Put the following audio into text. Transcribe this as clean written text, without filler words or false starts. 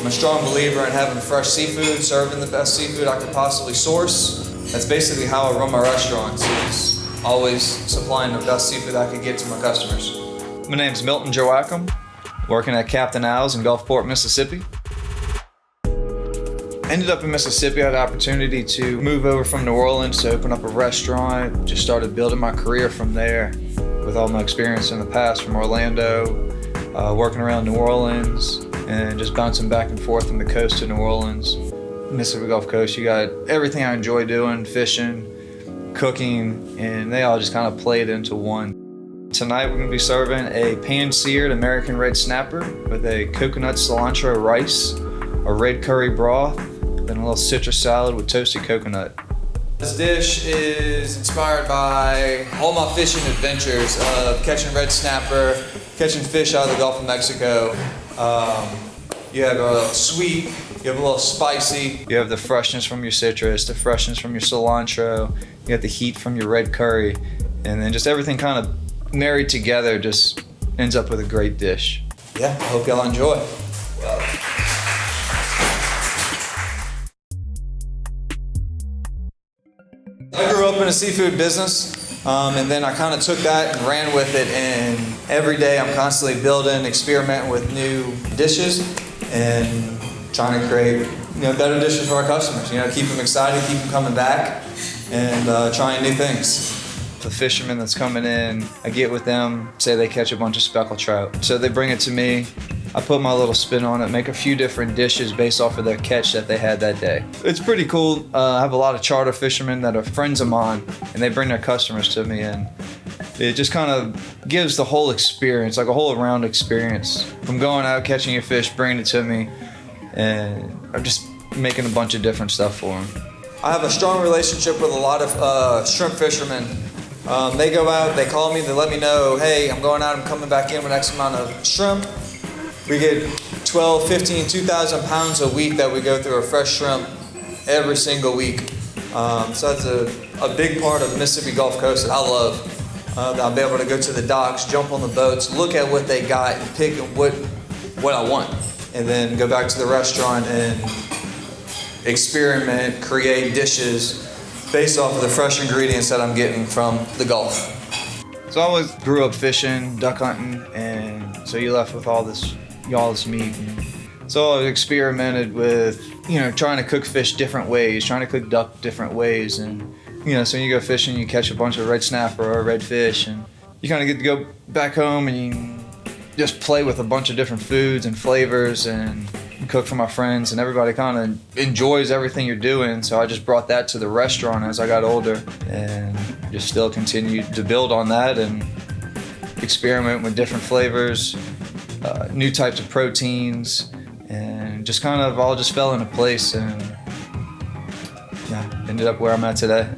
I'm a strong believer in having fresh seafood, serving the best seafood I could possibly source. That's basically how I run my restaurants, is always supplying the best seafood I could get to my customers. My name's Milton Joachim, working at Captain Al's in Gulfport, Mississippi. Ended up in Mississippi. I had the opportunity to move over from New Orleans to open up a restaurant. Just started building my career from there with all my experience in the past from Orlando, working around New Orleans, and just bouncing back and forth from the coast to New Orleans. Mississippi Gulf Coast, you got everything I enjoy doing, fishing, cooking, and they all just kind of played into one. Tonight we're going to be serving a pan-seared American red snapper with a coconut cilantro rice, a red curry broth, then a little citrus salad with toasted coconut. This dish is inspired by all my fishing adventures of catching red snapper, catching fish out of the Gulf of Mexico. You have a little sweet, you have a little spicy, you have the freshness from your citrus, the freshness from your cilantro, you have the heat from your red curry, and then just everything kind of married together just ends up with a great dish. Yeah, I hope y'all enjoy. I grew up in a seafood business, and then I kind of took that and ran with it, and every day I'm constantly building, experimenting with new dishes, and trying to create better dishes for our customers. Keep them excited, keep them coming back, and trying new things. The fishermen that's coming in, I get with them, say they catch a bunch of speckled trout. So they bring it to me, I put my little spin on it, make a few different dishes based off of their catch that they had that day. It's pretty cool. I have a lot of charter fishermen that are friends of mine, and they bring their customers to me, and it just kind of gives the whole experience, like a whole around experience. From going out, catching your fish, bringing it to me, and I'm just making a bunch of different stuff for them. I have a strong relationship with a lot of shrimp fishermen. They go out, they call me, they let me know, hey, I'm going out, I'm coming back in with X amount of shrimp. We get 12, 15, 2,000 pounds a week that we go through of fresh shrimp every single week. So that's a big part of the Mississippi Gulf Coast that I love. I'll be able to go to the docks, jump on the boats, look at what they got, and pick what I want. And then go back to the restaurant and experiment, create dishes based off of the fresh ingredients that I'm getting from the Gulf. So I always grew up fishing, duck hunting, and so you're left with all this meat. And so I experimented with, trying to cook fish different ways, trying to cook duck different ways. And, so you go fishing, you catch a bunch of red snapper or red fish, and you kind of get to go back home and you just play with a bunch of different foods and flavors and cook for my friends, and everybody kind of enjoys everything you're doing. So I just brought that to the restaurant as I got older, and just still continued to build on that and experiment with different flavors, new types of proteins, and just kind of all just fell into place, and ended up where I'm at today.